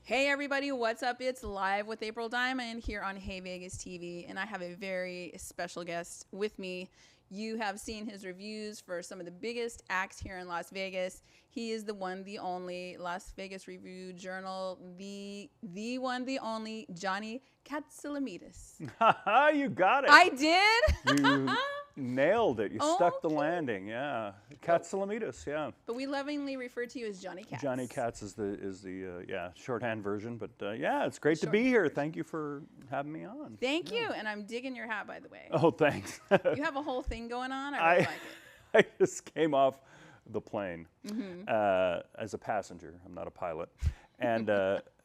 Hey everybody, what's up? It's Live with April Diamond here on Hey Vegas TV, and I have a very special guest with me. You have seen his reviews for some of the biggest acts here in Las Vegas. He is the one, the only Las Vegas Review Journal, the one, the only Johnny Katsilometes. You got it. I did? You nailed it. You stuck the landing. Yeah. Kastilometes, yeah. But we lovingly refer to you as Johnny Katz. Johnny Katz is the shorthand version. But yeah, it's great to be here. Thank you for having me on. Thank you. And I'm digging your hat, by the way. Oh, thanks. You have a whole thing going on. I really like it. I just came off the plane as a passenger. I'm not a pilot. And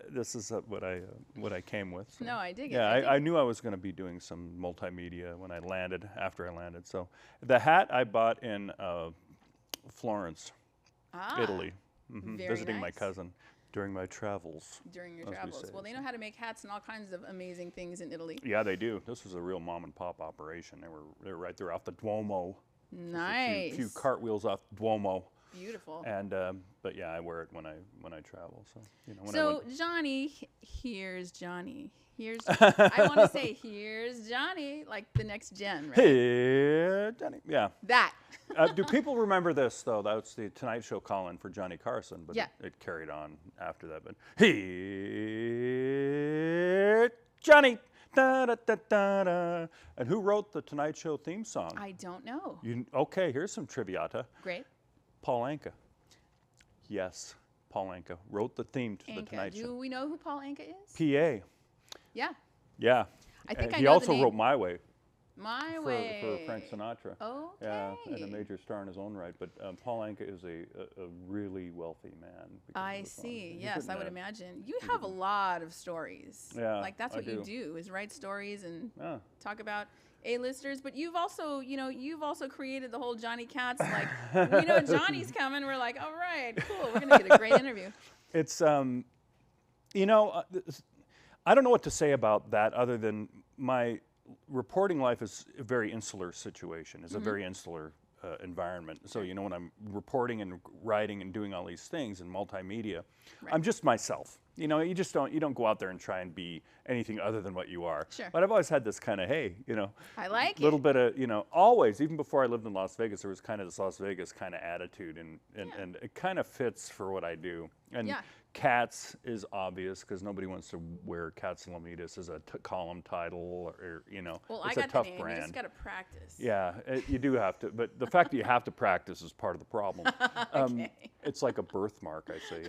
this is what I came with. So. No, I dig it. Yeah, I knew I was going to be doing some multimedia when I landed, after I landed. So the hat I bought in Florence, Italy, visiting my cousin during my travels. During your travels. Well, they know how to make hats and all kinds of amazing things in Italy. Yeah, they do. This was a real mom and pop operation. They were right there off the Duomo. Nice. A few cartwitwheels off Duomo. Beautiful. And but yeah, I wear it when I travel. So when Johnny, here's Johnny. I want to say here's Johnny, like the next gen, right? Hey, Johnny. Yeah. That. Do people remember this though? That's the Tonight Show call-in for Johnny Carson, but it carried on after that. But hey, Johnny. Da, da, da, da, da. And who wrote the Tonight Show theme song? I don't know. Okay, here's some triviata. Great. Paul Anka. Yes, Paul Anka wrote the theme to the Tonight Show. Do we know who Paul Anka is? PA. Yeah. Yeah. I think he also wrote My Way. My Way. For Frank Sinatra. Okay. Yeah, and a major star in his own right. But Paul Anka is a really wealthy man. I see. Yes, I would imagine. You have a lot of stories. Yeah, like that's what you do is write stories and talk about A-listers. But you've also created the whole Johnny Katz. Like we know Johnny's coming. We're like, all right, cool. We're gonna get a great interview. It's I don't know what to say about that other than my reporting life is a very insular situation. It's a very insular environment. So when I'm reporting and writing and doing all these things in multimedia, I'm just myself. You don't go out there and try and be anything other than what you are. Sure. But I've always had this kind of I like little bit of always, even before I lived in Las Vegas, there was kind of this Las Vegas kind of attitude, and it kind of fits for what I do. And Katz is obvious because nobody wants to wear Katsilometes as a column title or Well, it's I got a tough the name. brand. You just got to practice. Yeah, you do have to, but the fact that you have to practice is part of the problem. Okay. It's like a birthmark, I say,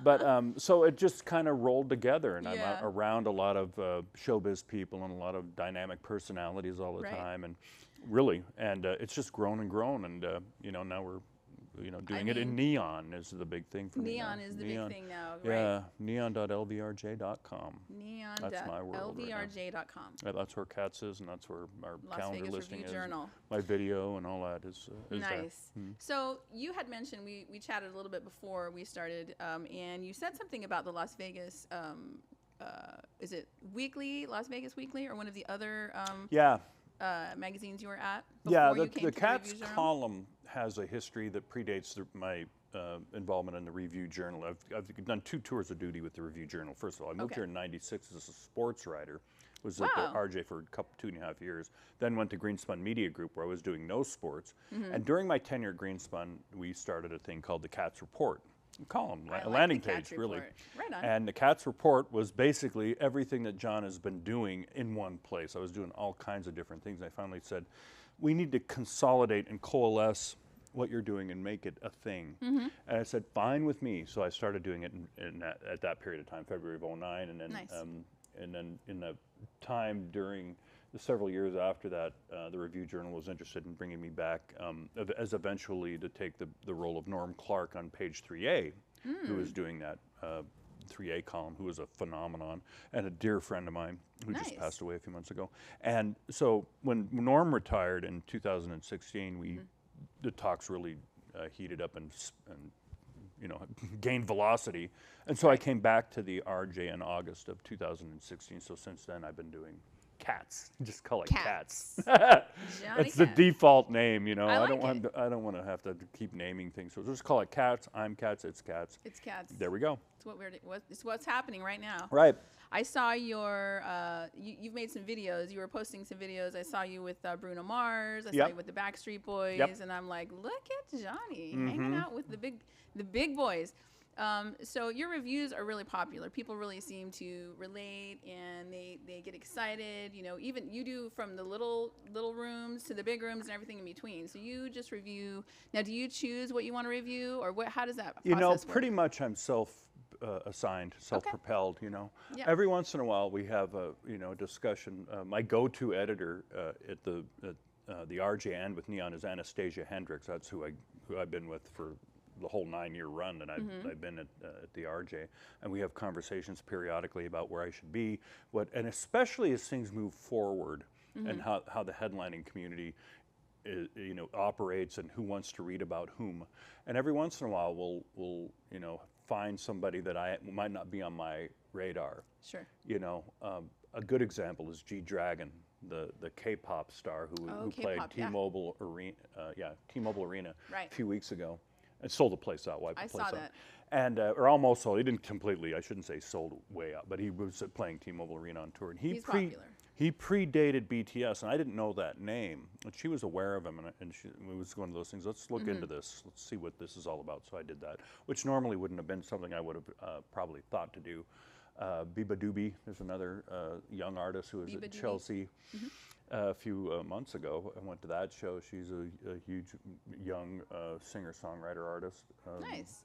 But so it just kind of rolled together, and I'm around a lot of showbiz people and a lot of dynamic personalities all the time, and really, and it's just grown and grown, and now we're doing it in neon is the big thing for me. Neon is the big thing now, right? Yeah, neon.lvrj.com. That's my world neon.lvrj.com. Right, that's where Katz is, and that's where our Las calendar Vegas listing Review is. Journal. My video and all that is nice. there. So you had mentioned, we chatted a little bit before we started, and you said something about the Las Vegas, is it Weekly, Las Vegas Weekly, or one of the other magazines you were at? The Katz column has a history that predates my involvement in the Review Journal. I've done 2 tours of duty with the Review Journal. First of all, I moved here in '96 as a sports writer. Was at the RJ for 2.5 years. Then went to Greenspun Media Group where I was doing no sports. And during my tenure at Greenspun, we started a thing called the Katz Report. Column, a landing page, really. Right on. And the Katz Report was basically everything that John has been doing in one place. I was doing all kinds of different things. I finally said, we need to consolidate and coalesce what you're doing and make it a thing. And I said, fine with me. So I started doing it at that period of time, February of '09, and then and then in the time during the several years after that, the Review Journal was interested in bringing me back as eventually to take the role of Norm Clark on page 3A, who was doing that 3A column, who was a phenomenon and a dear friend of mine who just passed away a few months ago. And so when Norm retired in 2016, the talks really heated up and gained velocity. And so I came back to the RJ in August of 2016. So since then, I've been doing Katz. Just call it Katz. Katz. Johnny It's the Katz. default name, you know. I don't like it. want I don't want to have to keep naming things. So just call it Katz. I'm Katz. It's Katz. It's Katz. There we go. It's what's happening right now. Right. I saw your, you've made some videos. You were posting some videos. I saw you with Bruno Mars. I saw you with the Backstreet Boys. And I'm like, look at Johnny hanging out with the big boys. So your reviews are really popular. People really seem to relate, and they get excited. You know, even you do from the little rooms to the big rooms and everything in between. So you just review. Now, do you choose what you want to review, or how does that process work? Pretty much I'm assigned, self-propelled, you know. Yeah. Every once in a while we have a, discussion. My go-to editor at the RJ and with Neon is Anastasia Hendricks. That's who I've been with for the whole 9-year run that I've been at the RJ, and we have conversations periodically about where I should be, and especially as things move forward, and how the headlining community operates and who wants to read about whom. And every once in a while we'll find somebody that might not be on my radar. Sure. A good example is G-Dragon, the K-pop star who played T-Mobile Arena, T-Mobile Arena a few weeks ago, and sold the place out. I saw that. And or almost sold. He didn't completely. I shouldn't say sold way out, but he was playing T-Mobile Arena on tour, and he's popular. He predated BTS, and I didn't know that name. But she was aware of him, and it was one of those things. Let's look into this. Let's see what this is all about. So I did that, which normally wouldn't have been something I would have probably thought to do. Biba Doobie is another young artist who was at Chelsea a few months ago. I went to that show. She's a huge young singer-songwriter artist. Nice.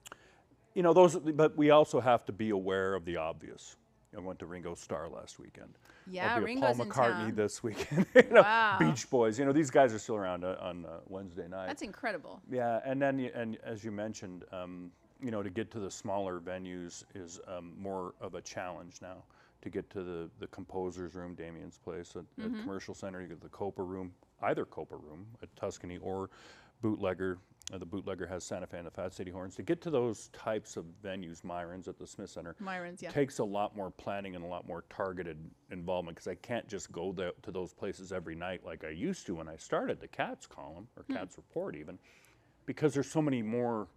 But we also have to be aware of the obvious. I went to Ringo Starr last weekend. Yeah, Paul Ringo's McCartney in town. this weekend. Wow. Beach Boys. These guys are still around on Wednesday night. That's incredible. Yeah, and then as you mentioned, to get to the smaller venues is more of a challenge now. To get to the Composer's Room, Damien's place at Commercial Center, you get the Copa Room, either Copa Room at Tuscany or Bootlegger. The Bootlegger has Santa Fe and the Fat City Horns. To get to those types of venues, Myron's at the Smith Center, takes a lot more planning and a lot more targeted involvement, because I can't just go to those places every night like I used to when I started the Katz column, or Katz Report even, because there's so many more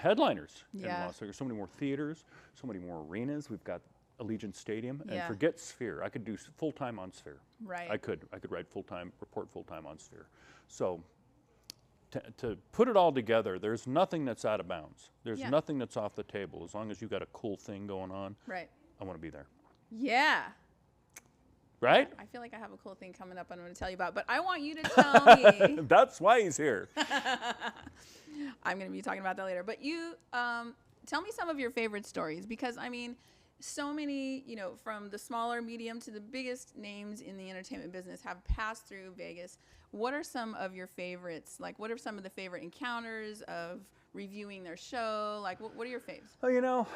headliners in Las Vegas, so many more theaters, so many more arenas. We've got Allegiant Stadium, and forget Sphere. I could do full-time on Sphere. Right. I could write report full-time on Sphere. So to put it all together, there's nothing that's out of bounds. There's nothing that's off the table. As long as you've got a cool thing going on, right. I want to be there. Yeah. Right? I feel like I have a cool thing coming up I'm going to tell you about, but I want you to tell me. That's why he's here. I'm going to be talking about that later. But you tell me some of your favorite stories, because, I mean, so many, from the smaller, medium to the biggest names in the entertainment business have passed through Vegas. What are some of your favorites? Like, what are some of the favorite encounters of reviewing their show? Like, what are your faves? Oh,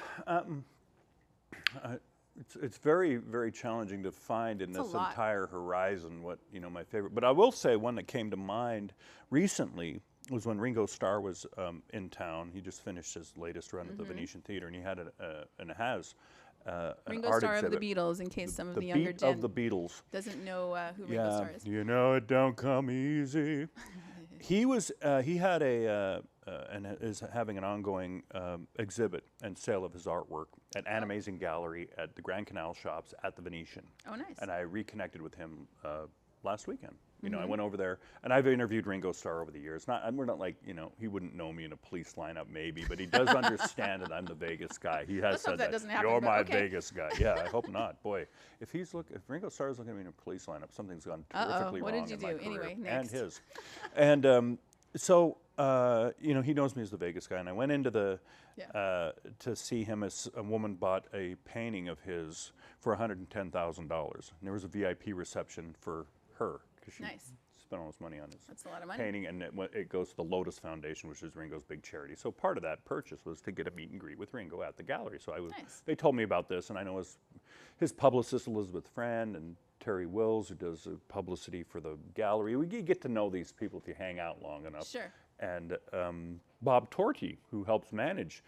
it's very, very challenging to find in this entire horizon what, my favorite. But I will say one that came to mind recently was when Ringo Starr was in town. He just finished his latest run at the Venetian Theater, and he had Ringo an art Starr exhibit. of the Beatles, in case some of the younger gen of the Beatles doesn't know who Ringo Starr is. It don't come easy. He had and is having an ongoing exhibit and sale of his artwork at Animazing Gallery at the Grand Canal Shops at the Venetian. Oh, nice. And I reconnected with him last weekend. I went over there, and I've interviewed Ringo Starr over the years. We're not like, he wouldn't know me in a police lineup maybe, but he does understand that I'm the Vegas guy. He has said that. Doesn't happen, You're my Vegas guy. Yeah, I hope not. Boy, if Ringo Starr is looking at me in a police lineup, something's gone terrifically what wrong did you in do? my career. Anyway, next. And his. And so, he knows me as the Vegas guy, and I went into to see him as a woman bought a painting of his for $110,000. And there was a VIP reception for her, because she spent all this money on his That's a lot of money. painting, and it goes to the Lotus Foundation, which is Ringo's big charity. So part of that purchase was to get a meet and greet with Ringo at the gallery. So they told me about this, and I know his publicist, Elizabeth Friend, and Terry Wills, who does publicity for the gallery. You get to know these people if you hang out long enough. Sure. And Bob Torty, who helps manage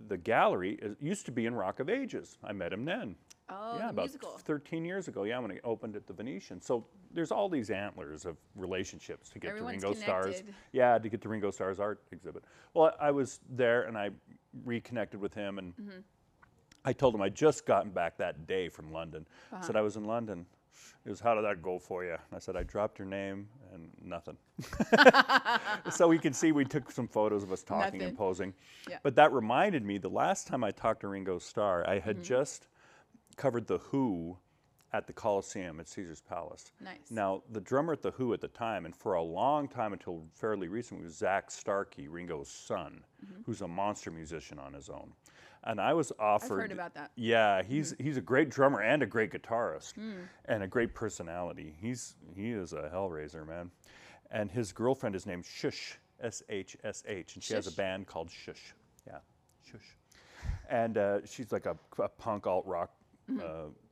the gallery used to be in Rock of Ages. I met him then. Oh, yeah, the about musical. 13 years ago. Yeah, when it opened at the Venetian. So there's all these antlers of relationships to get Everyone's to Ringo Starr's. connected. Yeah, to get to Ringo Starr's art exhibit. Well, I was there and I reconnected with him, and I told him I'd just gotten back that day from London. I said I was in London. He goes, how did that go for you? And I said, I dropped your name and nothing. So you can see we took some photos of us talking and posing. Yeah. But that reminded me, the last time I talked to Ringo Starr, I had just covered The Who at the Coliseum at Caesar's Palace. Nice. Now, the drummer at The Who at the time, and for a long time until fairly recently, was Zach Starkey, Ringo's son, who's a monster musician on his own. And I was offered... I've heard about that. Yeah, he's a great drummer and a great guitarist and a great personality. He is a hellraiser, man. And his girlfriend is named Shush, S-H-S-H, and she has a band called Shush. Yeah, Shush. And she's like a punk alt-rock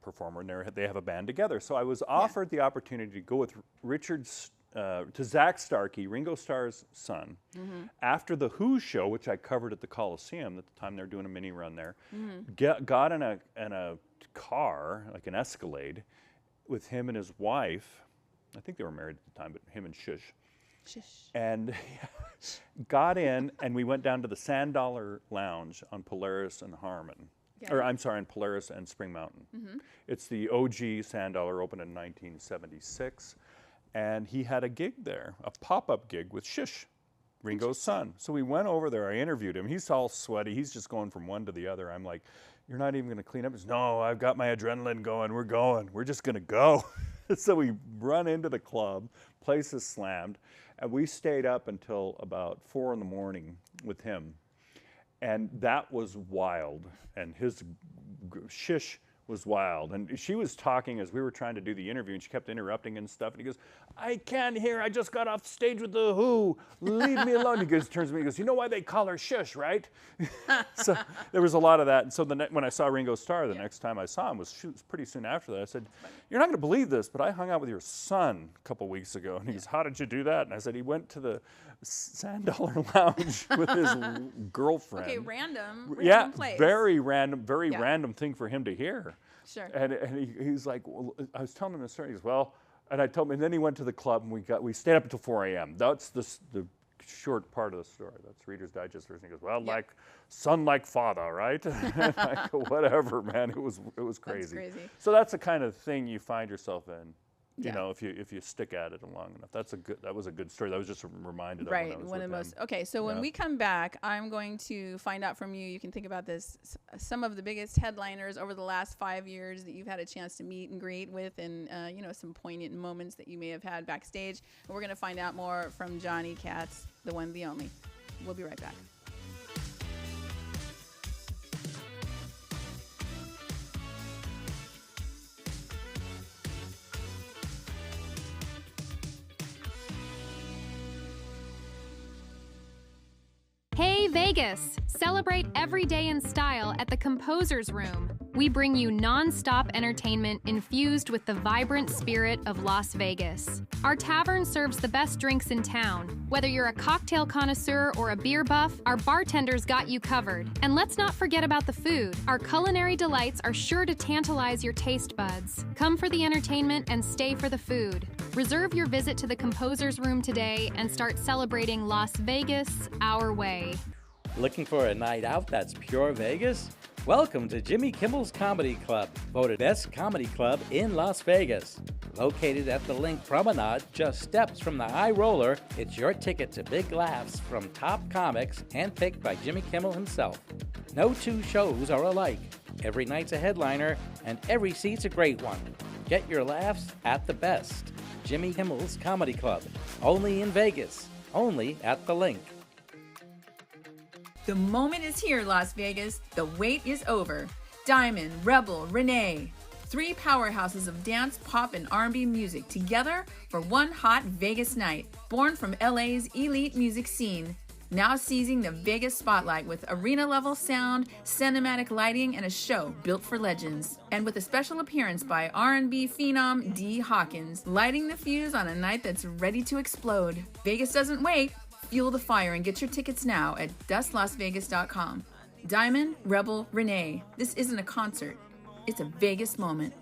performer, and they have a band together. So I was offered the opportunity to go with to Zach Starkey, Ringo Starr's son, after the Who show, which I covered at the Coliseum at the time. They were doing a mini run there. Got in a car, like an Escalade, with him and his wife. I think they were married at the time, but him and Shush. And got in, and we went down to the Sand Dollar Lounge on Polaris and Harmon. Or I'm sorry, on Polaris and Spring Mountain. It's the OG Sand Dollar, opened in 1976. And he had a gig there, a pop-up gig with Shush, Ringo's son. So we went over there. I interviewed him. He's all sweaty. He's just going from one to the other. I'm like, you're not even going to clean up? He says, no, I've got my adrenaline going. We're going. We're just going to go. So we run into the club. Place is slammed. And we stayed up until about 4 in the morning with him. And that was wild. And his Shush was wild. And she was talking as we were trying to do the interview, and she kept interrupting and stuff. And he goes, I can't hear. I just got off stage with The Who. Leave me alone. He goes, turns to me and goes, you know why they call her Shush, right? So there was a lot of that. And so when I saw Ringo Starr, the next time I saw him was pretty soon after that. I said, you're not going to believe this, but I hung out with your son a couple weeks ago. And he goes, how did you do that? And I said, he went to the Sand Dollar Lounge with his girlfriend. Okay, random place. Very random thing for him to hear. Sure. And he's like, well, I was telling him the story. He goes, well, and I told him, and then he went to the club, and we stayed up until 4 a.m. That's the short part of the story. That's Reader's Digest version. He goes, well, like son, like father, right? I go, whatever, man. It was crazy. That's crazy. So that's the kind of thing you find yourself in. You know, if you stick at it long enough. That was a good story. That was just reminded of right, when I was one of the with most. Okay, so when we come back, I'm going to find out from you. You can think about this. Some of the biggest headliners over the last 5 years that you've had a chance to meet and greet with, and some poignant moments that you may have had backstage. And we're going to find out more from Johnny Katz, the one, the only. We'll be right back. Hey Vegas! Celebrate every day in style at the Composer's Room. We bring you non-stop entertainment infused with the vibrant spirit of Las Vegas. Our tavern serves the best drinks in town. Whether you're a cocktail connoisseur or a beer buff, our bartenders got you covered. And let's not forget about the food. Our culinary delights are sure to tantalize your taste buds. Come for the entertainment and stay for the food. Reserve your visit to the Composer's Room today and start celebrating Las Vegas our way. Looking for a night out that's pure Vegas? Welcome to Jimmy Kimmel's Comedy Club, voted best comedy club in Las Vegas. Located at the Link Promenade, just steps from the High Roller, it's your ticket to big laughs from top comics handpicked by Jimmy Kimmel himself. No two shows are alike. Every night's a headliner, and every seat's a great one. Get your laughs at the best. Jimmy Kimmel's Comedy Club, only in Vegas, only at the Link. The moment is here, Las Vegas. The wait is over. Diamond, Rebel, Renee. 3 powerhouses of dance, pop, and R&B music together for one hot Vegas night. Born from LA's elite music scene. Now seizing the Vegas spotlight with arena-level sound, cinematic lighting, and a show built for legends. And with a special appearance by R&B phenom D. Hawkins, lighting the fuse on a night that's ready to explode. Vegas doesn't wait. Fuel the fire and get your tickets now at dustlasvegas.com. Diamond, Rebel, Renee. This isn't a concert. It's a Vegas moment.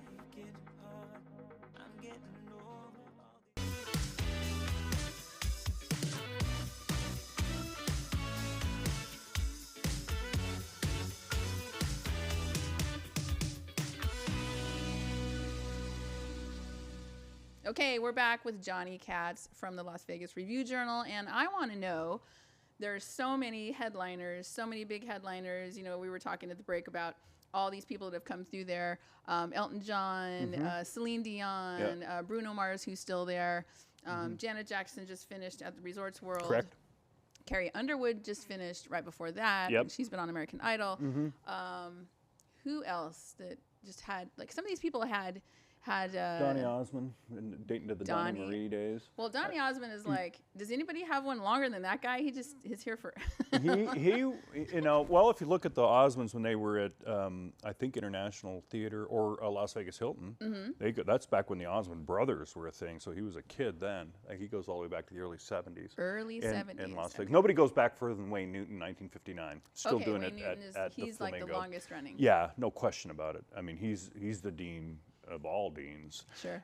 Okay, we're back with Johnny Katz from the Las Vegas Review-Journal, and I want to know, there's so many headliners, so many big headliners. You know, we were talking at the break about all these people that have come through there. Elton John, Celine Dion, Bruno Mars, who's still there. Janet Jackson just finished at the Resorts World. Correct. Carrie Underwood just finished right before that. Yep. She's been on American Idol. Who else that just had, like, some of these people had Donny Osmond, dating to the Donny Marie days. Well, Donny Osmond is like, does anybody have one longer than that guy? He's here for. he, you know, well, if you look at the Osmonds when they were at, I think International Theater or Las Vegas Hilton, that's back when the Osmond brothers were a thing. So he was a kid then. Like, he goes all the way back to the early 70s. Early 70s. In Las Vegas. Nobody goes back further than Wayne Newton, 1959. Still doing Wayne it Newton at the he's like Flamingo. the longest running. Yeah, no question about it. I mean, he's the dean of all deans. Sure.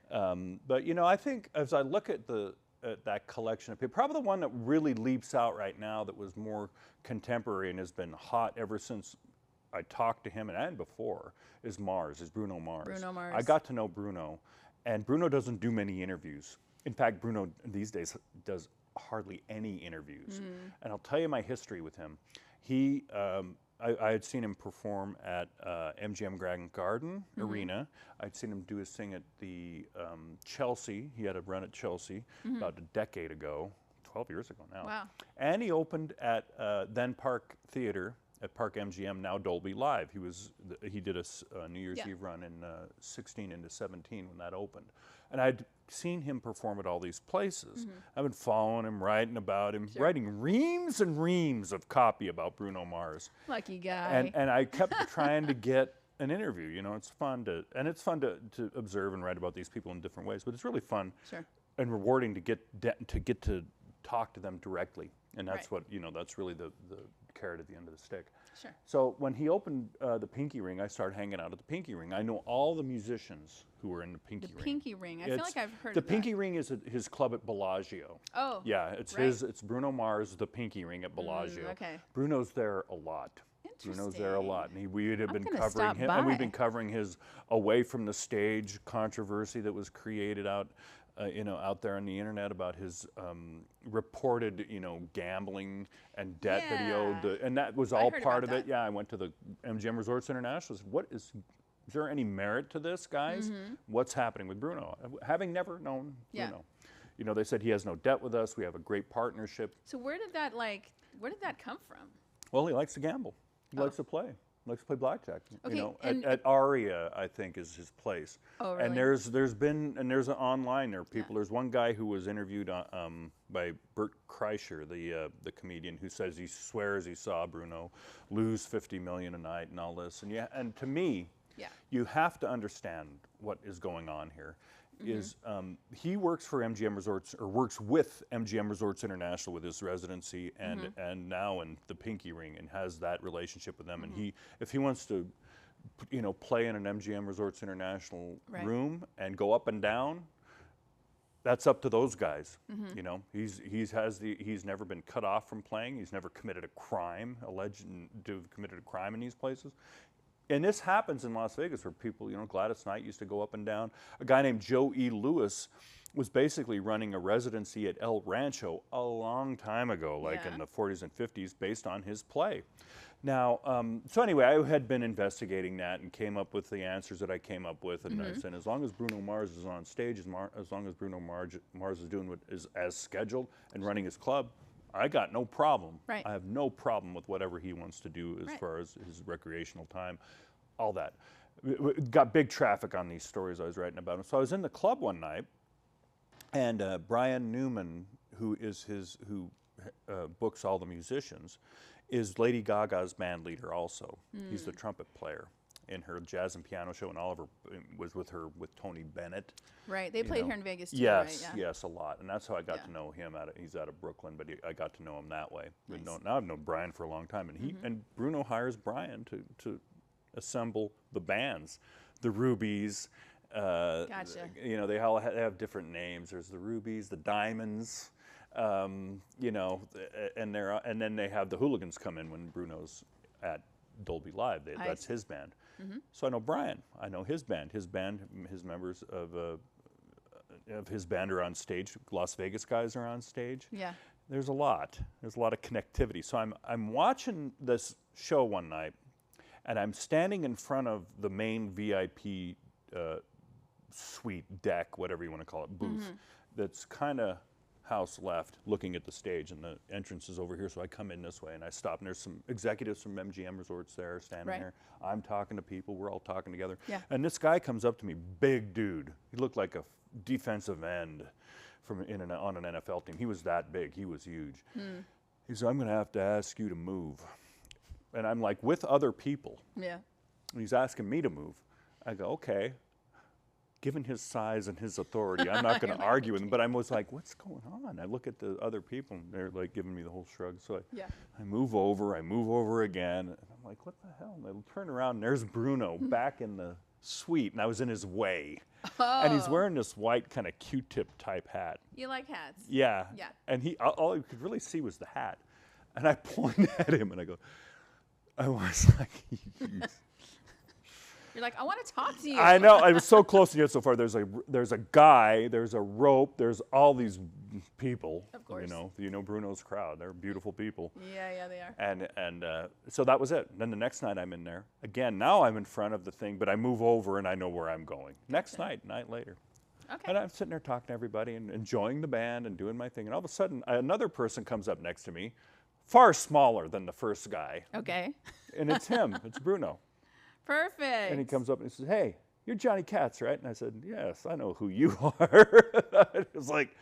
But you know, I think as I look at that collection of people, probably the one that really leaps out right now that was more contemporary and has been hot ever since I talked to him and before is Bruno Mars. Bruno Mars. I got to know Bruno, and Bruno doesn't do many interviews. In fact, Bruno these days does hardly any interviews. And I'll tell you my history with him. He I had seen him perform at MGM Grand Garden Arena. I'd seen him do his thing at the Chelsea. He had a run at Chelsea about a decade ago, 12 years ago now. Wow. And he opened at then Park Theater at Park MGM, now Dolby Live. He did a New Year's Eve run in 16 into 17 when that opened. And I'd seen him perform at all these places. I've been following him, writing about him, writing reams and reams of copy about Bruno Mars. Lucky guy. And I kept trying to get an interview. You know, it's fun to observe and write about these people in different ways. But it's really fun and rewarding to get to talk to them directly. And that's what, you know, that's really the carrot at the end of the stick. Sure. So when he opened the Pinky Ring, I started hanging out at the Pinky Ring. I know all the musicians who were in the Pinky Ring. The Pinky Ring. I feel like I've heard the of that. Pinky Ring is his club at Bellagio. Oh. Yeah, it's Bruno Mars, the Pinky Ring at Bellagio. Okay. Bruno's there a lot. Bruno's there a lot, and we had been covering him, and we've been covering his away from the stage controversy that was created out there on the internet about his reported, gambling and debt that he owed, and that was all part of it. Yeah, I went to the MGM Resorts International. Said, is there any merit to this, guys? What's happening with Bruno? Having never known Bruno, they said he has no debt with us. We have a great partnership. So where did that come from? Well, he likes to gamble. He likes to play. He likes to play blackjack. Okay, at Aria, I think, is his place. Oh, really? And there's an online there. People. There's one guy who was interviewed by Bert Kreischer, the comedian, who says he swears he saw Bruno lose $50 million a night and all this. And to me, you have to understand what is going on here. Is he works for MGM Resorts, or works with MGM Resorts International with his residency and now in the Pinky Ring, and has that relationship with them. And if he wants to, play in an MGM Resorts International room and go up and down, that's up to those guys. He's never been cut off from playing. He's never committed a crime, alleged to have committed a crime in these places. And this happens in Las Vegas, where people, Gladys Knight used to go up and down. A guy named Joe E. Lewis was basically running a residency at El Rancho a long time ago, like in the 40s and 50s, based on his play. Now, so anyway, I had been investigating that and came up with the answers that I came up with. And I said, as long as Bruno Mars is on stage, as long as Bruno Mars is doing what is as scheduled and running his club, I got no problem. Right. I have no problem with whatever he wants to do as far as his recreational time, all that. Got big traffic on these stories I was writing about him. So I was in the club one night, and Brian Newman, who books all the musicians, is Lady Gaga's band leader also. He's the trumpet player. in her jazz and piano show, and Oliver was with her with Tony Bennett. Right. They played here in Vegas too, yes, right? Yeah. Yes, a lot. And that's how I got to know him. He's out of Brooklyn, but I got to know him that way. Nice. Now I've known Brian for a long time, and and Bruno hires Brian to assemble the bands, the Rubies. Gotcha. You know, they all have different names. There's the Rubies, the Diamonds. You know, and then they have the Hooligans come in when Bruno's at Dolby Live. That's his band. So I know Brian. I know his band. His members of his band are on stage. Las Vegas guys are on stage. Yeah. There's a lot. There's a lot of connectivity. So I'm watching this show one night, and I'm standing in front of the main VIP suite deck, whatever you want to call it, booth. That's kind of house left, looking at the stage, and the entrance is over here. So I come in this way, and I stop, and there's some executives from MGM Resorts there standing there. I'm talking to people. We're all talking together. Yeah. And this guy comes up to me, big dude. He looked like a defensive end from on an NFL team. He was that big. He was huge. He said, "I'm going to have to ask you to move." And I'm like, with other people. Yeah. And he's asking me to move. I go, okay. Given his size and his authority, I'm not going to argue with him. But I was like, what's going on? I look at the other people, and they're like giving me the whole shrug. So I move over again. And I'm like, what the hell? And I turn around, and there's Bruno back in the suite, and I was in his way. And he's wearing this white kind of Q-tip type hat. You like hats? Yeah. Yeah. And all you could really see was the hat. And I point at him, and I was like, You're like, I want to talk to you. I know. I was so close to you so far. There's a guy. There's a rope. There's all these people. Of course. You know Bruno's crowd. They're beautiful people. Yeah, they are. And so that was it. Then the next night I'm in there again. Now I'm in front of the thing, but I move over and I know where I'm going. Next night later. Okay. And I'm sitting there talking to everybody and enjoying the band and doing my thing. And all of a sudden, another person comes up next to me, far smaller than the first guy. Okay. And it's him. It's Bruno. Perfect. And he comes up and he says, "Hey, you're Johnny Katz, right?" And I said, "Yes, I know who you are." It was like,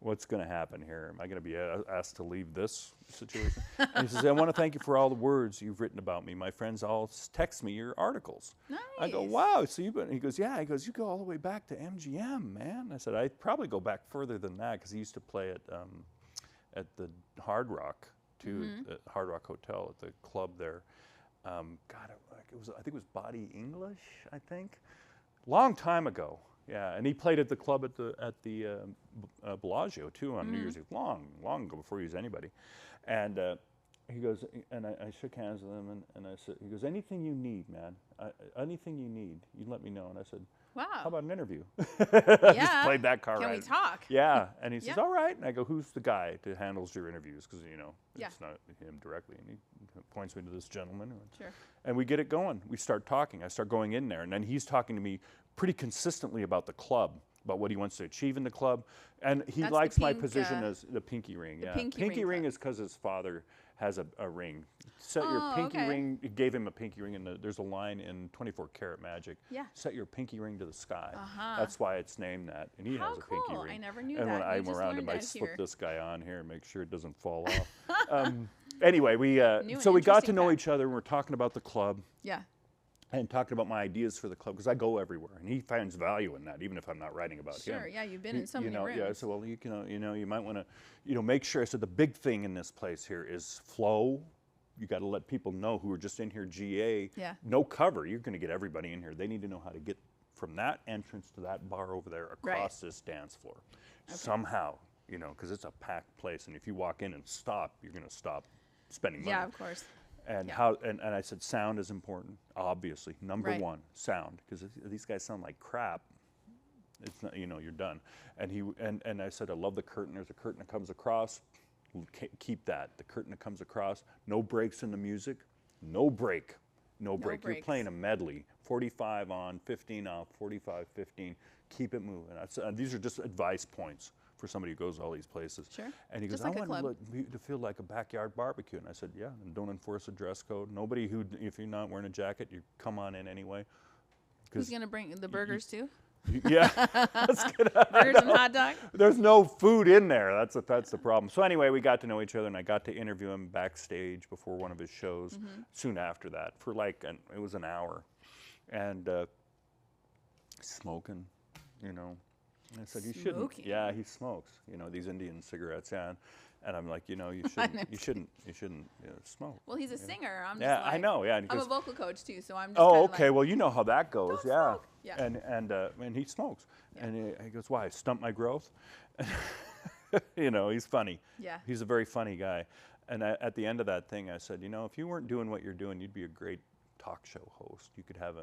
what's going to happen here? Am I going to be asked to leave this situation? And he says, "I want to thank you for all the words you've written about me. My friends all text me your articles." Nice. I go, "Wow, so you've been," he goes, "Yeah." He goes, "You go all the way back to MGM, man." I said, "I'd probably go back further than that, because he used to play at the Hard Rock, too, the Hard Rock Hotel, at the club there. I think it was Body English, I think. Long time ago, yeah. And he played at the club at the Bellagio too on New Year's Eve, long ago, before he was anybody. And he goes, and I shook hands with him, and I said, he goes, "Anything you need, man. Anything you need, you let me know." And I said, "Wow. How about an interview?" Yeah. Just played that card. Can we talk? Yeah. And he says, "All right." And I go, "Who's the guy that handles your interviews?" Because it's not him directly. And he points me to this gentleman. Sure. And we get it going. We start talking. I start going in there, and then he's talking to me pretty consistently about the club, about what he wants to achieve in the club. And he likes my position as the pinky ring. The Yeah, pinky ring is because his father has a ring. Set your pinky ring. He gave him a pinky ring, and there's a line in 24 Karat Magic. Yeah. Set your pinky ring to the sky. That's why it's named that. And he has a pinky cool. ring. I never knew and that. when I'm just around him, I that slip here. this guy on here and make sure it doesn't fall off. Anyway, we New so we got to interesting know fact. each other, and we're talking about the club. Yeah. And talking about my ideas for the club, because I go everywhere, and he finds value in that, even if I'm not writing about him. Sure. Yeah. You've been in so many rooms. Yeah. So well, you might want to, make sure. I said the big thing in this place here is flow. You got to let people know who are just in here. GA. Yeah. No cover. You're going to get everybody in here. They need to know how to get from that entrance to that bar over there across this dance floor, somehow. Because it's a packed place, and if you walk in and stop, you're going to stop spending money. Yeah, of course. And and I said sound is important, obviously. Number one, sound, because these guys sound like crap. It's not, you're done. And I said, I love the curtain. There's a curtain that comes across. Keep that. The curtain that comes across. No breaks in the music. No break. No break. You're breaks. playing a medley. 45 on, 15 off, 45, 15. Keep it moving. These are just advice points for somebody who goes to all these places. Sure. And he goes, Just like "I a want club. to feel like a backyard barbecue." And I said, "Yeah, and don't enforce a dress code. Nobody if you're not wearing a jacket, you come on in anyway." Who's going to bring the burgers too? Yeah. That's good. Burgers and hot dog? There's no food in there. That's the problem. So anyway, we got to know each other, and I got to interview him backstage before one of his shows soon after that for it was an hour. and smoking, you know. And I said, you shouldn't. Smoking? Yeah, he smokes, you know, these Indian cigarettes, yeah. And I'm like, you know, you shouldn't smoke. Well, he's a singer. I'm Yeah, just like, I know, yeah. And he I'm a goes, vocal coach too, so I'm just oh, kinda okay, like, well, you know how that goes, "Don't yeah. smoke." Yeah. And he smokes. Yeah. And he goes, why, stunt my growth? You know, he's funny. Yeah. He's a very funny guy. And at the end of that thing, I said, you know, if you weren't doing what you're doing, you'd be a great talk show host. You could have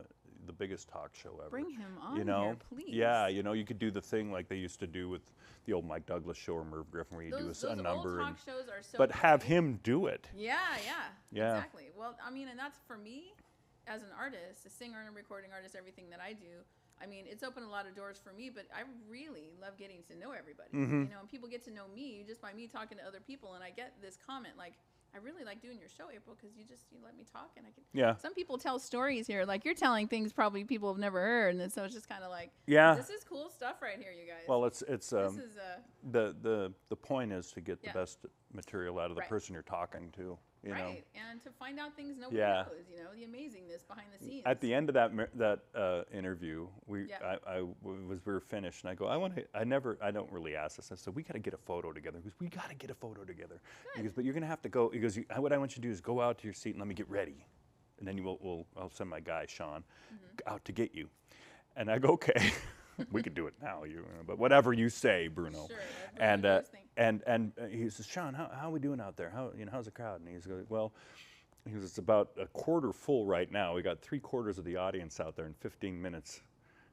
the biggest talk show ever. Bring him on you know? here, please. Yeah, you know, you could do the thing like they used to do with the old Mike Douglas show or Merv Griffin, where you do Those a old number. talk shows are so but have great. him do it. Yeah, Yeah. exactly. Well, I mean, and that's for me, as an artist, a singer and a recording artist, everything that I do. I mean, it's opened a lot of doors for me, but I really love getting to know everybody. Mm-hmm. You know, and people get to know me just by me talking to other people, and I get this comment like, I really like doing your show, April, because you let me talk, and I can. Yeah. Some people tell stories here, like you're telling things probably people have never heard, and so it's just kind of like, Yeah. this is cool stuff right here, you guys. Well, it's this is the point is to get Yeah. the best material out of the Right. person you're talking to. You know. right, and to find out things nobody Yeah. knows, you know, the amazingness behind the scenes. At the end of that interview, we were finished, and I go, I don't really ask this. I said, we got to get a photo together. He goes, we got to get a photo together. He goes, but you're gonna have to go. He goes, what I want you to do is go out to your seat and let me get ready, and then I'll send my guy Sean out to get you. And I go, okay. We could do it now, but whatever you say, Bruno. Sure, and that's and he says, Sean, how are we doing out there? How's the crowd? And he's going, well, he goes, it's about a quarter full right now. We got 3/4 of the audience out there in 15 minutes,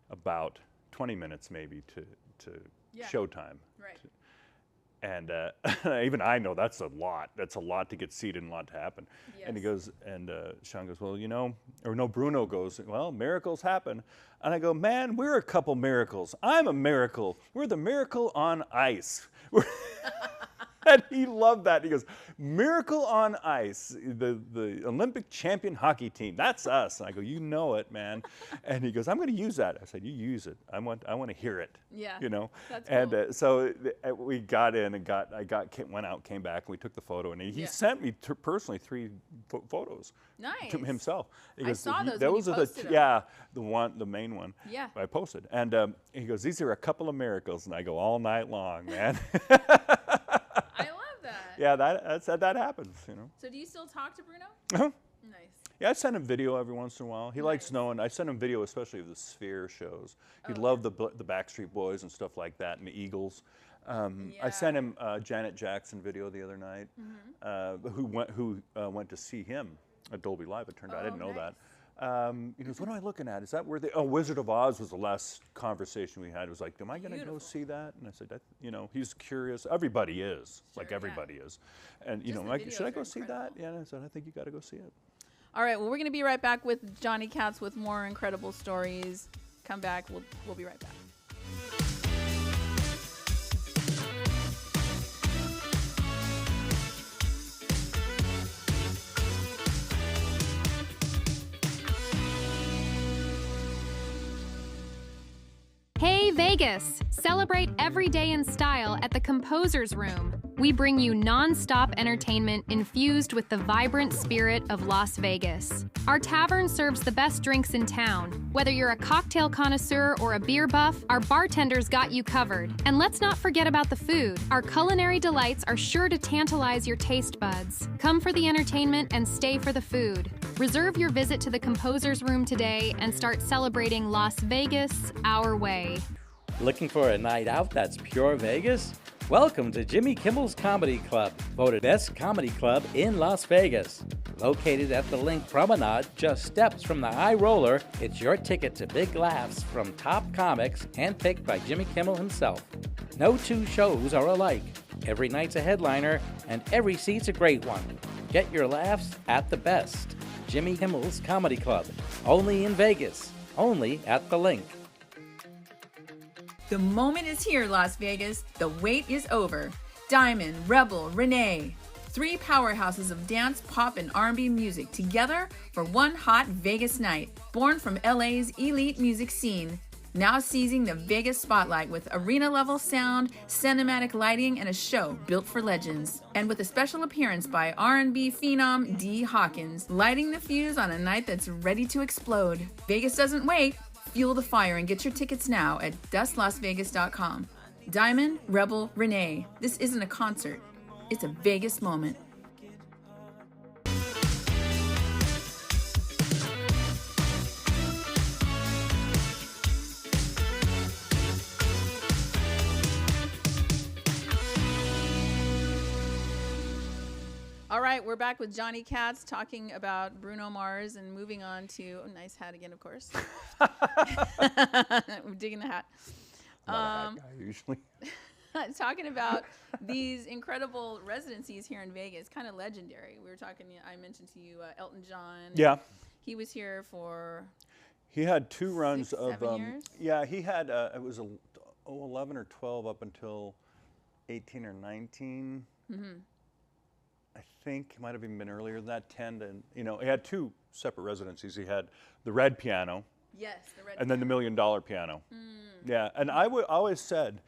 about 20 minutes maybe to showtime. Right. And even I know that's a lot. That's a lot to get seated and a lot to happen. And he Yes. goes, and Sean goes, well, you know, or no, Bruno goes, well, miracles happen. And I go, man, we're a couple miracles. I'm a miracle. We're the miracle on ice. And he loved that. He goes, Miracle on Ice, the Olympic champion hockey team. That's us. And I go, you know it, man. And he goes, I'm going to use that. I said, you use it. I want to hear it. Yeah. You know. That's and cool. so we got in and went out, came back, and we took the photo. And he sent me personally 3 photos. Nice. To himself. He I goes, saw those when those you are posted them. the main one. Yeah. I posted. And he goes, these are a couple of miracles. And I go, all night long, man. I love that. Yeah, that happens, you know. So do you still talk to Bruno? Uh-huh. Nice. Yeah, I send him video every once in a while. He likes Nice. knowing. I send him video, especially of the Sphere shows. He Oh, loved the Backstreet Boys and stuff like that, and the Eagles. I sent him Janet Jackson video the other night. Who went to see him at Dolby Live. It turned out I didn't know nice. that. He goes, what am I looking at? Is that where Wizard of Oz was the last conversation we had. It was like, am I going to go Beautiful. see that? And I said, you know, he's curious. Everybody is, like Sure, everybody is. And, you Just know, the like, should I videos go are see that? incredible. Yeah, and I said, I think you got to go see it. All right. Well, we're going to be right back with Johnny Katz with more incredible stories. Come back. We'll be right back. Hey Vegas! Celebrate every day in style at the Composer's Room. We bring you non-stop entertainment infused with the vibrant spirit of Las Vegas. Our tavern serves the best drinks in town. Whether you're a cocktail connoisseur or a beer buff, our bartenders got you covered. And let's not forget about the food. Our culinary delights are sure to tantalize your taste buds. Come for the entertainment and stay for the food. Reserve your visit to the Composer's Room today and start celebrating Las Vegas our way. Looking for a night out that's pure Vegas? Welcome to Jimmy Kimmel's Comedy Club, voted best comedy club in Las Vegas. Located at the Link Promenade, just steps from the High Roller, it's your ticket to big laughs from top comics handpicked by Jimmy Kimmel himself. No 2 shows are alike. Every night's a headliner, and every seat's a great one. Get your laughs at the best. Jimmy Kimmel's Comedy Club, only in Vegas, only at the Link. The moment is here, Las Vegas. The wait is over. Diamond, Rebel, Renee. 3 powerhouses of dance, pop, and R&B music together for one hot Vegas night. Born from LA's elite music scene, Now seizing the Vegas spotlight with arena-level sound, cinematic lighting, and a show built for legends. And with a special appearance by R&B phenom D. Hawkins, lighting the fuse on a night that's ready to explode. Vegas doesn't wait. Fuel the fire and get your tickets now at dustlasvegas.com. Diamond, Rebel, Renee. This isn't a concert. It's a Vegas moment. All right, we're back with Johnny Katz talking about Bruno Mars and moving on to nice hat again, of course. I'm digging the hat. I'm not a hat guy usually. Talking about these incredible residencies here in Vegas, kind of legendary. We were talking. I mentioned to you Elton John. Yeah. He was here for. He had 2 runs 6, of. 7 years? Yeah, he had. It was 11 or 12 up until 18 or 19. Mm-hmm. I think it might have even been earlier than that. 10 to, he had 2 separate residencies. He had the red piano. Yes, the red. And then the $1 Million piano. Yeah, and I always said,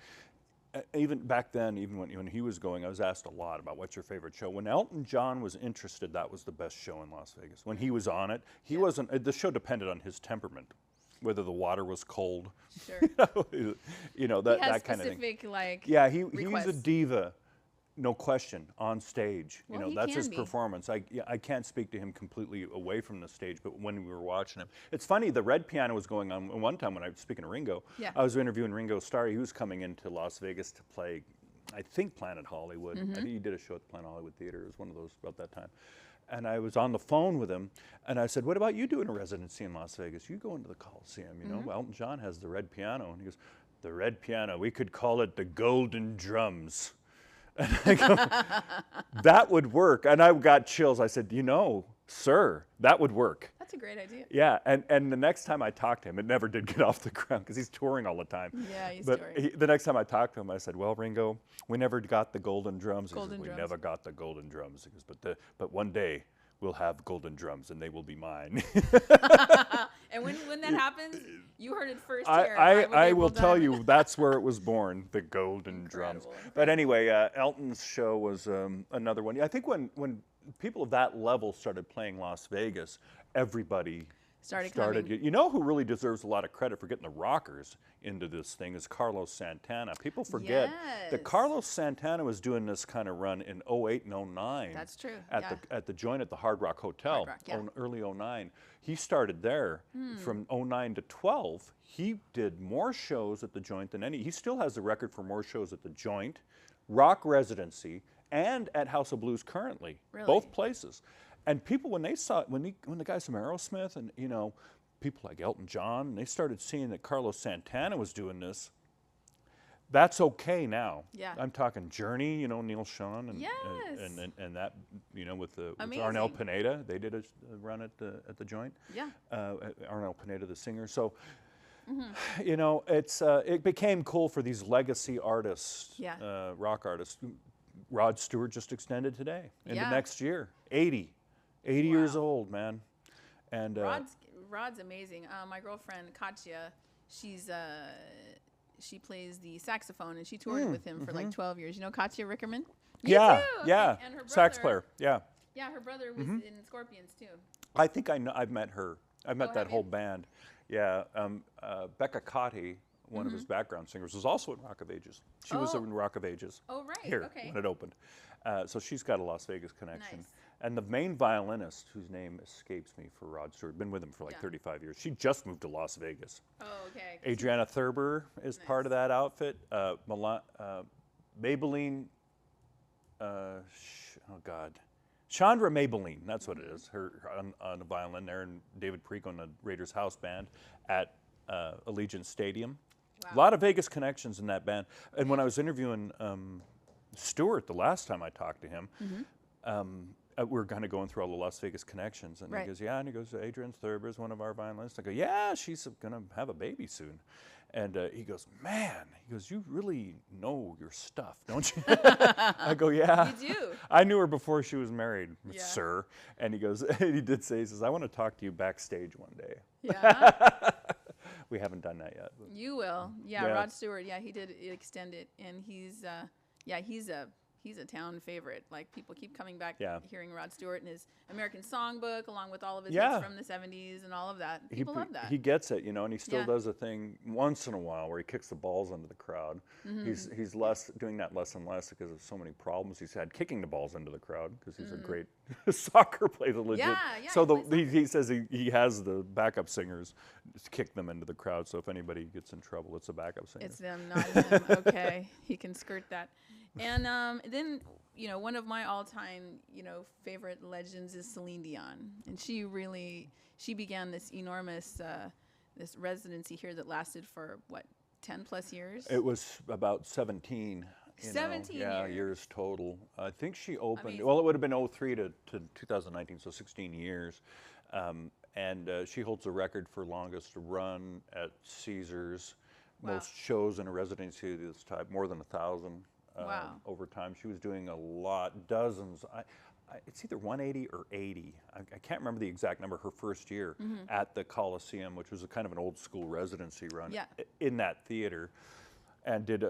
even back then, even when he was going, I was asked a lot about what's your favorite show. When Elton John was interested, that was the best show in Las Vegas. When he was on it, he wasn't. The show depended on his temperament, whether the water was cold. Sure. That kind of thing. Specific Yeah, he's a requests. diva. No question, on stage. Well, he that's can his be. performance. I can't speak to him completely away from the stage, but when we were watching him, it's funny. The red piano was going on one time when I was speaking to Ringo. Yeah. I was interviewing Ringo Starr. He was coming into Las Vegas to play, I think, Planet Hollywood. I think he did a show at the Planet Hollywood Theater. It was one of those about that time. And I was on the phone with him, and I said, "What about you doing a residency in Las Vegas? You go into the Coliseum, Elton John has the red piano." And he goes, "The red piano, we could call it the Golden Drums." And I go, that would work. And I got chills. I said, sir, that would work. That's a great idea. Yeah, and the next time I talked to him, it never did get off the ground because he's touring all the time. Yeah, he's but touring. The next time I talked to him, I said, "Well, Ringo, we never got the golden drums." Golden he says, drums. "We never got the golden drums." He goes, but one day we'll have golden drums and they will be mine. And when that happens, you heard it first here. I will tell you, that's where it was born, the golden drums. Incredible. But anyway, Elton's show was another one. I think when people of that level started playing Las Vegas, everybody Started coming. You know who really deserves a lot of credit for getting the rockers into this thing is Carlos Santana. People forget that Yes. Carlos Santana was doing this kind of run in 08 and 09. That's true, At the joint at the Hard Rock Hotel, Hard Rock, yeah. early 09. He started there from 09 to 12. He did more shows at the joint than any. He still has the record for more shows at the joint, Rock Residency, and at House of Blues currently. Really? Both places. And people, when they saw when the guys from Aerosmith and people like Elton John, and they started seeing that Carlos Santana was doing this, that's okay now. Yeah. I'm talking Journey, Neil Schon and Yes. and that with Amazing. Arnel Pineda, they did a run at the joint. Yeah. Arnel Pineda, the singer. So it's it became cool for these legacy artists, Yeah. rock artists. Rod Stewart just extended today into Yeah. next year. 80 years old, man. And Rod's amazing. My girlfriend Katya, she plays the saxophone and she toured with him for like 12 years. You know Katya Rickerman? Me yeah, too. yeah, And her sax brother- player. Yeah, Yeah, her brother was in Scorpions too. I think I know. I've met her. I've met that have whole you? band. Yeah, Becca Cotti, one of his background singers, was also in Rock of Ages. She was in Rock of Ages. Oh, right. Here Okay. when it opened. So she's got a Las Vegas connection. Nice. And the main violinist, whose name escapes me for Rod Stewart, been with him for like Yeah. 35 years. She just moved to Las Vegas. Oh, okay. Adriana Thurber is part of that outfit. Maybelline, Chandra Maybelline, that's what it is. Her on the violin there, and David Preek on the Raiders House Band at Allegiant Stadium. Wow. A lot of Vegas connections in that band. And when I was interviewing Stewart the last time I talked to him, we were kind of going through all the Las Vegas connections, and Right. he goes, "Yeah," and he goes, "Adrian Thurber is one of our violinists." I go, "Yeah, she's going to have a baby soon." And he goes, "Man," he goes, "you really know your stuff, don't you?" I go, "Yeah." You do. I knew her before she was married, Yeah. sir. And he goes, he did say, he says, "I want to talk to you backstage one day." Yeah. We haven't done that yet. You will. Yeah, Yeah. Rod Stewart. Yeah, he did extend it, and he's a town favorite. Like, people keep coming back, hearing Rod Stewart and his American Songbook, along with all of his hits from the 70s and all of that. People love that. He gets it, and he still does a thing once in a while where he kicks the balls into the crowd. He's doing that less and less because of so many problems he's had kicking the balls into the crowd, because he's a great soccer player, legit. So he says he has the backup singers kick them into the crowd. So if anybody gets in trouble, it's a backup singer. It's them, not him. Okay, he can skirt that. And then, one of my all-time, favorite legends is Celine Dion. And she began this enormous this residency here that lasted for, 10 plus years? It was about 17. 17 years total. I think she opened, amazing. Well, it would have been 03 to 2019, so 16 years. And she holds the record for longest run at Caesars. Wow. Most shows in a residency of this type, more than 1,000. Wow. Over time. She was doing a lot, dozens. It's either 180 or 80. I can't remember the exact number, her first year at the Coliseum, which was a kind of an old school residency run in that theater, and did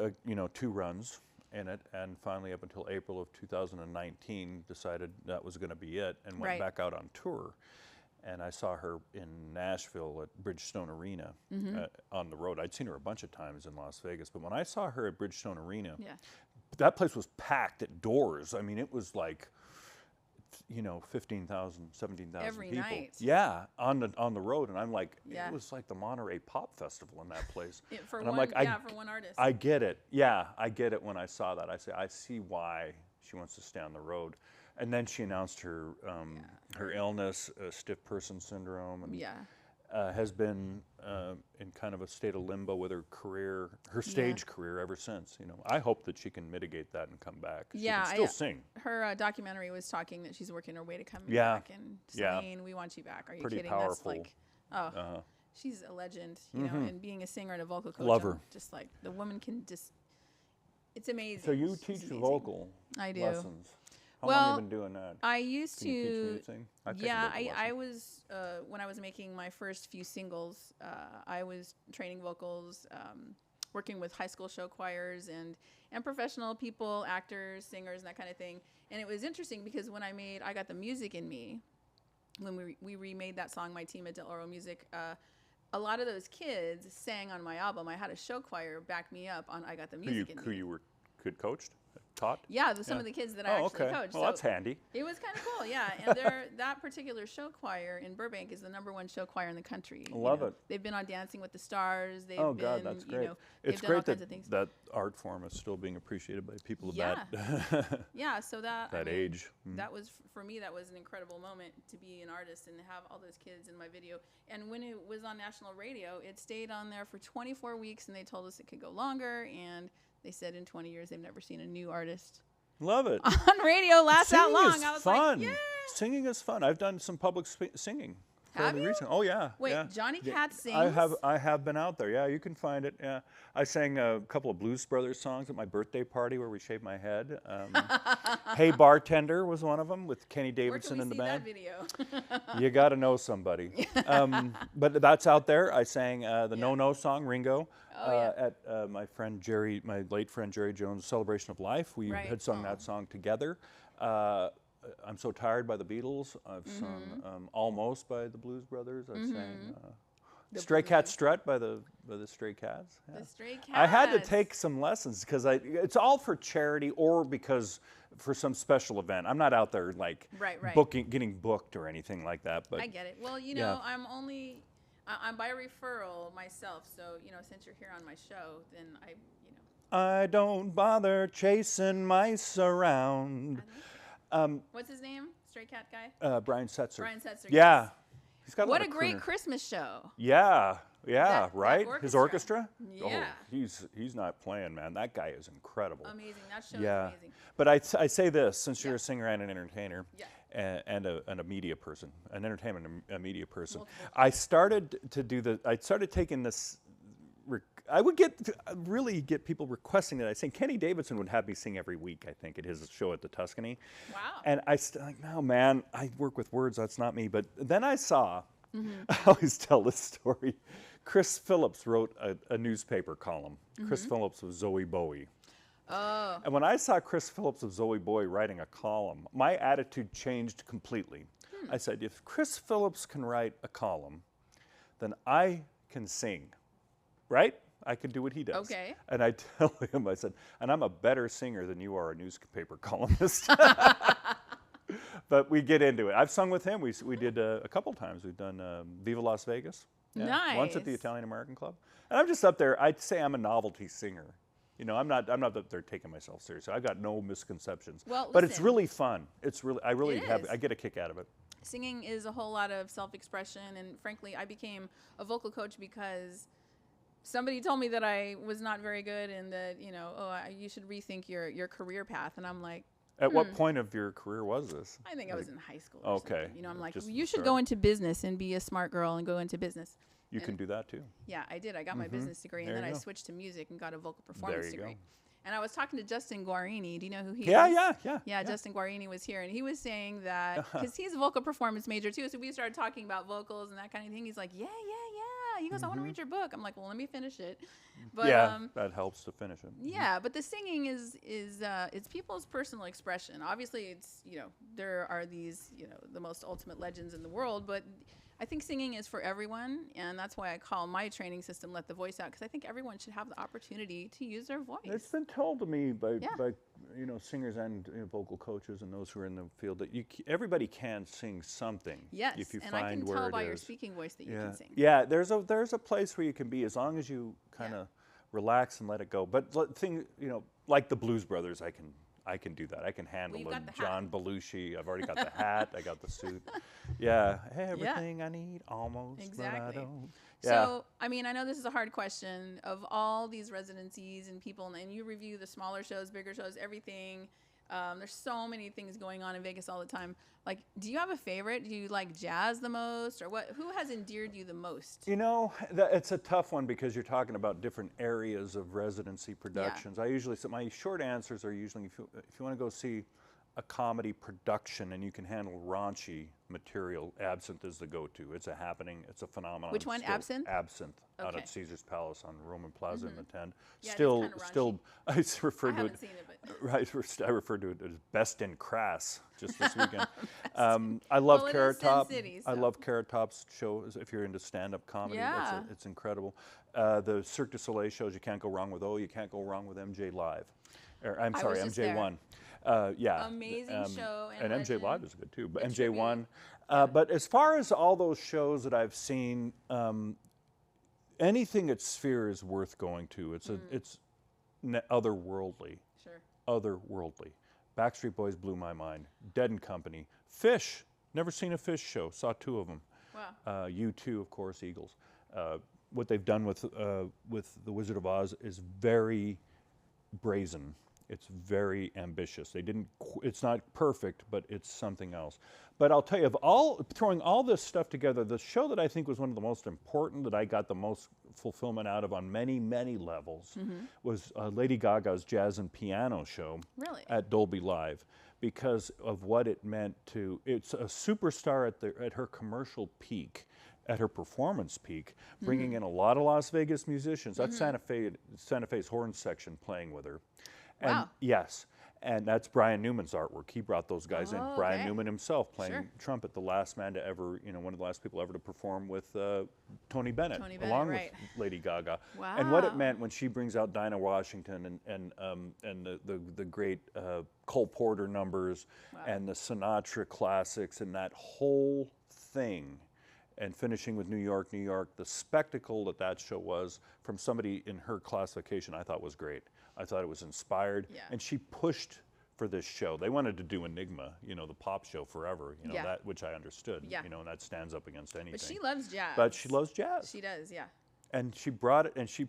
2 runs in it, and finally up until April of 2019 decided that was going to be it, and went back out on tour. And I saw her in Nashville at Bridgestone Arena on the road. I'd seen her a bunch of times in Las Vegas, but when I saw her at Bridgestone Arena, that place was packed at doors. I mean, it was like, 15,000, 17,000 every people. night. Yeah, on the road, and I'm like, it was like the Monterey Pop Festival in that place. For and one, I'm like, for one artist. I get it. Yeah, I get it when I saw that. I see why she wants to stay on the road. And then she announced her her illness, stiff person syndrome, and has been in kind of a state of limbo with her career, her stage career ever since. I hope that she can mitigate that and come back. She can still sing. Her documentary was talking that she's working her way to come back. And Celine, we want you back. Are you pretty kidding? Powerful. That's like, she's a legend. And being a singer and a vocal coach, love her. Just like the woman can just. It's amazing. So you teach vocal lessons. How long have you been doing that? I used Can you teach me to sing? I was, when I was making my first few singles, I was training vocals, working with high school show choirs and professional people, actors, singers, and that kind of thing. And it was interesting because when I Got the Music in Me, when we remade that song, My Team at Del Oro Music, a lot of those kids sang on my album. I had a show choir back me up on I Got the Music in Me. Who you were coached? Taught? Yeah, some of the kids that I actually coached. Well, that's handy. It was kind of cool, yeah. And that particular show choir in Burbank is the #1 show choir in the country. Love it. They've been on Dancing with the Stars. They've God, that's great. It's great that art form is still being appreciated by people of that so that age. That was, for me, that was an incredible moment to be an artist and have all those kids in my video. And when it was on national radio, it stayed on there for 24 weeks, and they told us it could go longer, and they said in 20 years they've never seen a new artist. Love it. On radio last that long. Singing I was fun. like, yeah. Singing is fun. I've done some public singing. Have you? Recently. Oh yeah. Wait, Johnny Katz sings? I have been out there. Yeah, you can find it. Yeah, I sang a couple of Blues Brothers songs at my birthday party where we shaved my head. Hey Bartender was one of them with Kenny Davidson in the band. Where can we see that video? You got to know somebody. But that's out there. I sang the No No song, Ringo, at my late friend Jerry Jones' Celebration of Life. We had sung that song together. I'm So Tired by the Beatles. I've sung Almost by the Blues Brothers. I've sang Stray Cat Strut by the Stray Cats. Yeah. The Stray Cats. I had to take some lessons because it's all for charity or because for some special event. I'm not out there like getting booked or anything like that. But I get it. Well, I'm by referral myself. So since you're here on my show, then I don't bother chasing mice around. What's his name? Stray Cat guy? Brian Setzer. Brian Setzer. Yeah. Yes. He's got what a great Christmas show. Yeah, That His orchestra? Yeah. Oh, he's not playing, man. That guy is incredible. Amazing. That show is amazing. But I say this, since you're a singer and an entertainer and a media person, an entertainment and a media person, I started taking this. I would really get people requesting that I sing. Kenny Davidson would have me sing every week, I think, at his show at the Tuscany. Wow. And no, man, I work with words. That's not me. But then I saw, I always tell this story Chris Phillips wrote a newspaper column. Chris Phillips of Zoe Bowie. Oh. And when I saw Chris Phillips of Zoe Bowie writing a column, my attitude changed completely. I said, if Chris Phillips can write a column, then I can sing, right? I can do what he does. Okay. And I tell him, I said, and I'm a better singer than you are a newspaper columnist. But we get into it. I've sung with him. We did a couple times. We've done Viva Las Vegas. Yeah, once at the Nice. Italian American Club. And I'm just up there. I'd say I'm a novelty singer. You know, I'm not up there taking myself seriously. I've got no misconceptions. Well, but it's listen. really fun. I really It have. is. I get a kick out of it. Singing is a whole lot of self-expression, and frankly, I became a vocal coach because somebody told me that I was not very good, and that you should rethink your career path. And I'm like, At what point of your career was this? I think I was in high school. Or Okay. something. I'm like, Just well, you should start. go into business and be a smart girl and go into business. You can do that too. Yeah, I did. I got my business degree, and There then you I go. switched to music and got a vocal performance you degree. go. And I was talking to Justin Guarini. Do you know who he Yeah, is? yeah. Justin Guarini was here, and he was saying that because he's a vocal performance major too. So we started talking about vocals and that kind of thing. He's like, yeah. He goes, I want to read your book. I'm like, well, let me finish it. But Yeah, that helps to finish it. yeah, but the singing is it's people's personal expression. Obviously, it's there are these the most ultimate legends in the world, but I think singing is for everyone, and that's why I call my training system "Let the Voice Out" because I think everyone should have the opportunity to use their voice. It's been told to me by Yeah. singers and vocal coaches and those who are in the field that everybody can sing something. Yes, if you and find I can where tell it by your is. speaking voice that you Yeah, can sing. yeah. There's a place where you can be as long as you kind of relax and let it go. But like the Blues Brothers, I can do that. I can handle Well, you've got the hat. John Belushi. I've already got the hat. I got the suit. Yeah, everything I need almost. Exactly. But I don't. Yeah. So, I mean, I know this is a hard question. Of all these residencies and people, and you review the smaller shows, bigger shows, everything. There's so many things going on in Vegas all the time. Like, do you have a favorite? Do you like jazz the most, or what? Who has endeared you the most? It's a tough one because you're talking about different areas of residency productions. My short answers are usually if you want to go see a comedy production and you can handle raunchy material, Absinthe is the go-to. It's a happening. It's a phenomenon. Which one, still. Absinthe? Absinthe out Okay. at Caesar's Palace on Roman Plaza in the 10. Yeah, it is still, kinda still. I refer I to haven't it. seen it, but Right, I refer to it as best in crass just this weekend. I love Well, it Carrot is Sin Top. City, I so. love Carrot Top's shows if you're into stand-up comedy. Yeah. It's incredible. The Cirque du Soleil shows you can't go wrong with. You can't go wrong with MJ Live. I'm I sorry, was just there. MJ1. Yeah. Amazing show And and MJ Live legend. is good too, but It's MJ1. But as far as all those shows that I've seen, anything at Sphere is worth going to. It's otherworldly. sure. Otherworldly. Backstreet Boys blew my mind. Dead and Company. Fish. Never seen a Fish show. Saw 2 of them. Wow. U2, of course, Eagles. What they've done with The Wizard of Oz is very brazen. It's very ambitious. They didn't. It's not perfect, but it's something else. But I'll tell you, throwing all this stuff together, the show that I think was one of the most important, that I got the most fulfillment out of on many, many levels, was Lady Gaga's jazz and piano show Really? at Dolby Live, because of what it meant to. It's a superstar at her commercial peak. At her performance peak, bringing in a lot of Las Vegas musicians. That's Santa Fe's horn section playing with her. And Wow. Yes, and that's Brian Newman's artwork. He brought those guys in. Oh, Brian okay. Newman himself playing Sure. trumpet, the last man to ever, one of the last people ever to perform with Tony Bennett, Tony Bennett, along right. with Lady Gaga. And what it Wow. meant when she brings out Dinah Washington and the great Cole Porter numbers and the Sinatra classics and that whole thing. And finishing with New York, the spectacle that show was from somebody in her classification, I thought was great. I thought it was inspired, Yeah. and she pushed for this show. They wanted to do Enigma, the pop show forever, Yeah. that which I understood, Yeah. and that stands up against anything. But she loves jazz. But she loves jazz. She does, yeah. And she brought it, and she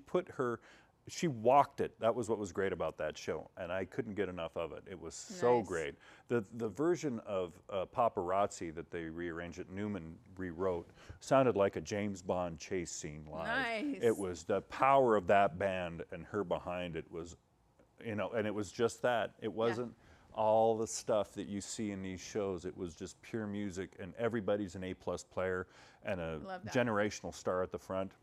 walked it. That was what was great about that show, and I couldn't get enough of it. It was so Nice. great. The version of Paparazzi that they rearranged, that Newman rewrote, sounded like a James Bond chase scene live. Nice. It was the power of that band and her behind it was, and it was just that. It wasn't all the stuff that you see in these shows. It was just pure music, and everybody's an A+ player and a Love that. generational star at the front.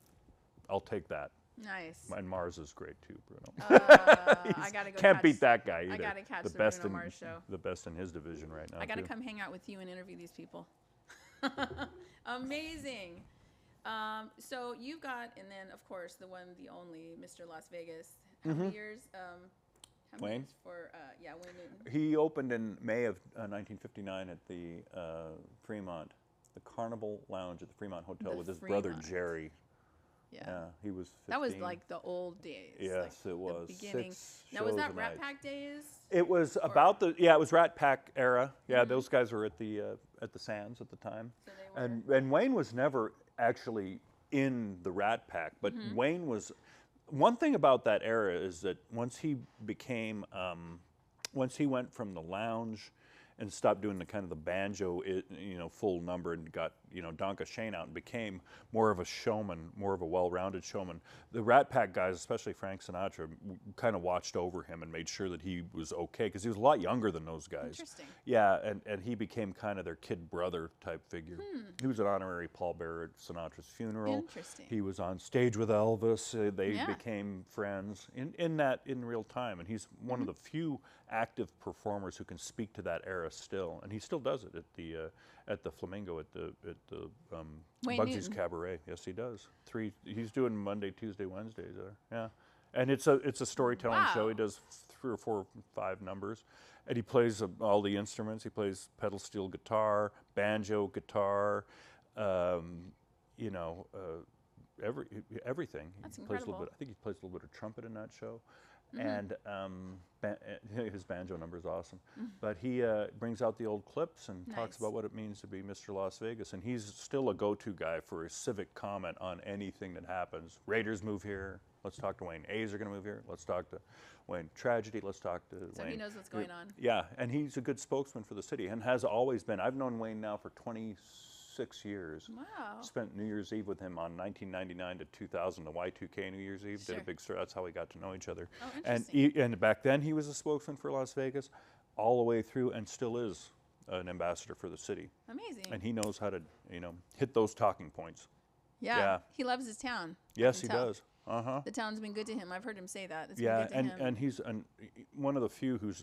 I'll take that. Nice. And Mars is great too, Bruno. I gotta go. Can't beat that guy either. I gotta catch the best Bruno in Mars show. the best in his division right now. I gotta too. come hang out with you and interview these people. Amazing. So you've got, and then of course the one, the only, Mr. Las Vegas. How many years? How many Wayne? years for Wayne Newton? He opened in May of 1959 at the Fremont, the Carnival Lounge at the Fremont Hotel with his brother Fremont. Jerry. Yeah. He was 15. That was like the old days. Yes, like it was. The beginning. 6 Now was shows that a Rat night. Pack days? It was about the it was Rat Pack era. Yeah, those guys were at the Sands at the time. So they were. And Wayne was never actually in the Rat Pack, but Wayne was. One thing about that era is that once he went from the lounge and stopped doing the kind of the banjo, full number, and got Donka Shane out and became more of a showman, more of a well-rounded showman. The Rat Pack guys, especially Frank Sinatra, kind of watched over him and made sure that he was okay because he was a lot younger than those guys. Interesting. Yeah, and he became kind of their kid brother type figure. He was an honorary pallbearer at Sinatra's funeral. Interesting. He was on stage with Elvis. They Yeah. became friends in real time, and he's one of the few active performers who can speak to that era still, and he still does it at the Flamingo at the Wayne Bugsy's Newton. Cabaret. Yes, he does. He's doing Monday, Tuesday, Wednesdays there. Yeah, and it's a storytelling show. Wow. He does 3 or 4 or 5 numbers, and he plays all the instruments. He plays pedal steel guitar, banjo, guitar, everything. That's He plays a little incredible. bit. I think he plays a little bit of trumpet in that show, and his banjo number is awesome. But he brings out the old clips and talks Nice. about what it means to be Mr. Las Vegas, and he's still a go-to guy for a civic comment on anything that happens. Raiders move here. Let's talk to Wayne. A's are going to move here. Let's talk to Wayne. Tragedy. Let's talk to So Wayne. he knows what's going on. Yeah, and he's a good spokesman for the city and has always been. I've known Wayne now for 26 years. Wow. Spent New Year's Eve with him on 1999 to 2000, the Y2K New Year's Eve. Did Sure. a big story. That's how we got to know each other. Oh, and interesting. and back then he was a spokesman for Las Vegas, all the way through, and still is an ambassador for the city. Amazing. And he knows how to hit those talking points. yeah. He loves his town. I Yes, can he tell. does. Uh-huh. The town's been good to him. I've heard him say that. It's Yeah, been good to him. and he's one of the few who's,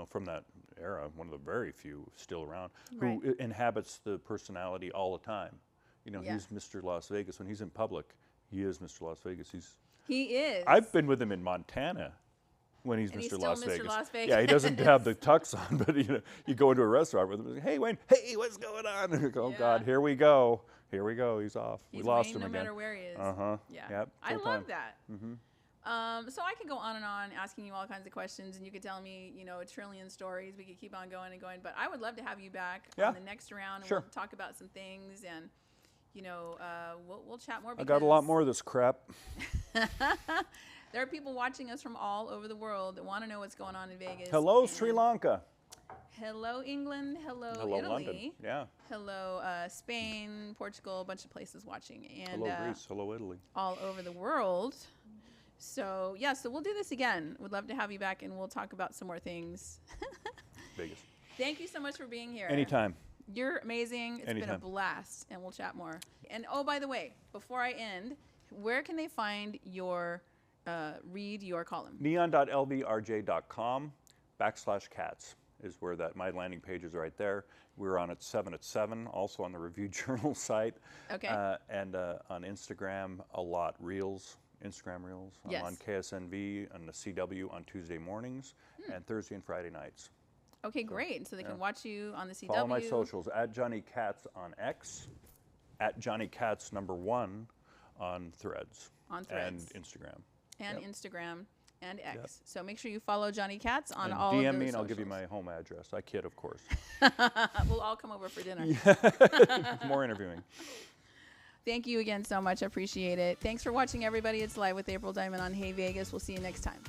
from that era, one of the very few still around, Right. who inhabits the personality all the time. Yeah. He's Mr. Las Vegas. When he's in public, he is Mr. Las Vegas. He is. I've been with him in Montana when he's And Mr. he's still Las Mr. Vegas. Las Yeah, he doesn't have the tux on, but you go into a restaurant with him and say, "Hey, Wayne, hey, what's going on?" And you go, "Oh God, Yeah. here we go. Here we go. He's off. He's we lost Wayne him no again." matter where he is. Uh-huh. Yeah. Yep, I full love time. that. So I could go on and on asking you all kinds of questions, and you could tell me, a trillion stories. We could keep on going and going, but I would love to have you back Yeah. on the next round, and Sure. we'll talk about some things, and we'll chat more. I got a lot because more of this crap. There are people watching us from all over the world that want to know what's going on in Vegas. Hello, Sri and Lanka. Hello, England. Hello, Hello, Italy. London. Yeah. Hello, Spain, Portugal, a bunch of places watching, and Hello, Greece. Hello, Italy. all over the world. So so we'll do this again. Would love to have you back, and we'll talk about some more things. Vegas. Thank you so much for being here. Anytime. You're amazing. It's been a Anytime. blast, and we'll chat more. And oh, by the way, before I end, where can they find your read your column? neon.lvrj.com/cats is where my landing page is right there. We're on at 7 at 7, also on the Review Journal site. Okay. And on Instagram a lot, Instagram Reels. Yes. I'm on KSNV and the CW on Tuesday mornings and Thursday and Friday nights. Okay, great. So they can watch you on the CW. Follow my socials, at Johnny Katz on X, at Johnny Katz #1 on Threads. On Threads. And Instagram. And Yep. Instagram and X. So make sure you follow Johnny Katz on And all DM of those me and I'll give you socials. my home address. I kid, of course. We'll all come over for dinner. More interviewing. Thank you again so much. I appreciate it. Thanks for watching, everybody. It's Live with April Diamond on Hey Vegas. We'll see you next time.